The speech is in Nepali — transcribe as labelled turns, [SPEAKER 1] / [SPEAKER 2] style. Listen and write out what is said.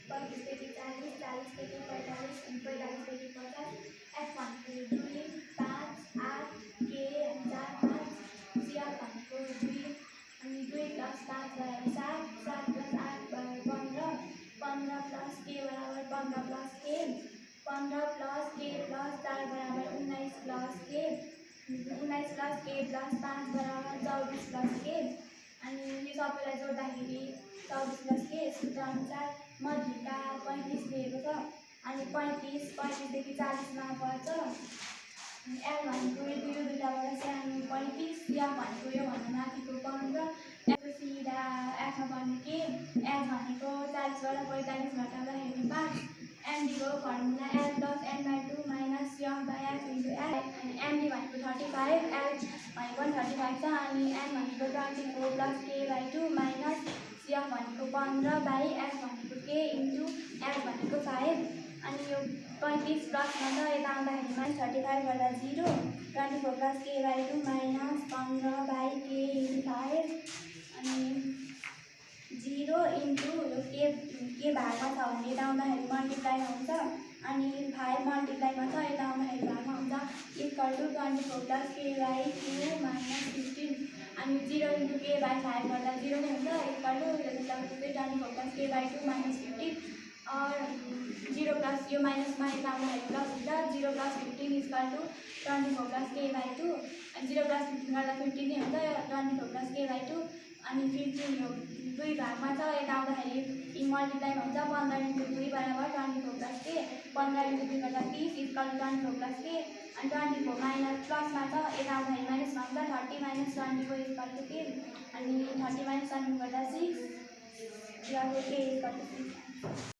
[SPEAKER 1] 35 40 40 45 45 50 F1 को 2 5 8 के 4 5 C1 को 2 अनि 2 + 5 = 7 7 + 8 = 15 15 + k = 15 + k 15 + k + 4 = 19 + k 19 + k + 5 = 24 + k अनि यो सबैलाई जोड्दाखेरि 24 + k सूत्रअनुसार मध्यिका 35 दिएको छ अनि 35 देखि 40 मा पर्छ अनि L भनेको यो दुईटाबाट सानो 35 या भनेको यो भन्दा माथिको 15 F सिधा F मा पर्ने के L भनेको 40 बाट 45 घटाउँदाखेरि 5 MD को formula L + n/2 - F/F * L अनि MD भनेको 35 L भनेको 35 छ अनि n भनेको 24 + k/2 - CF भनेको 15/F भनेको k * L भनेको 5 अनि यो 35 प्लसमा छ यता आउँदाखेरि -35 गर्दा 0 24 + k/2 - 15/k * 5 अनि 0 * यो के भागमा छ भने यता आउँदाखेरि मल्टिप्लाईमा हुन्छ अनि 5 मल्टिप्लाईमा छ यता आउँदाखेरि भागमा हुन्छ = 24 + k/2 - 15 अनि 0 * k/5 गर्दा 0 नै हुन्छ = 24 + k/2 - 15 और 0 + यो माइनसमा यता आउँदाखेरि प्लस हुन्छ 0 + 15 = 24 + k/2 अनि 0 + 15 गर्दा 15 नै हुन्छ 24 + k/2 अनि 15 यो दुई भागमा छ यता आउँदाखेरि मल्टिप्लाईमा हुन्छ 15 × 2 = 24 + k 15 × 2 गर्दा 30 24 + k अनि 24 माइनस प्लसमा छ यता आउँदाखेरि माइनसमा हुन्छ 30 - 24 = k अनि 30 - 24 गर्दा 6 k = 6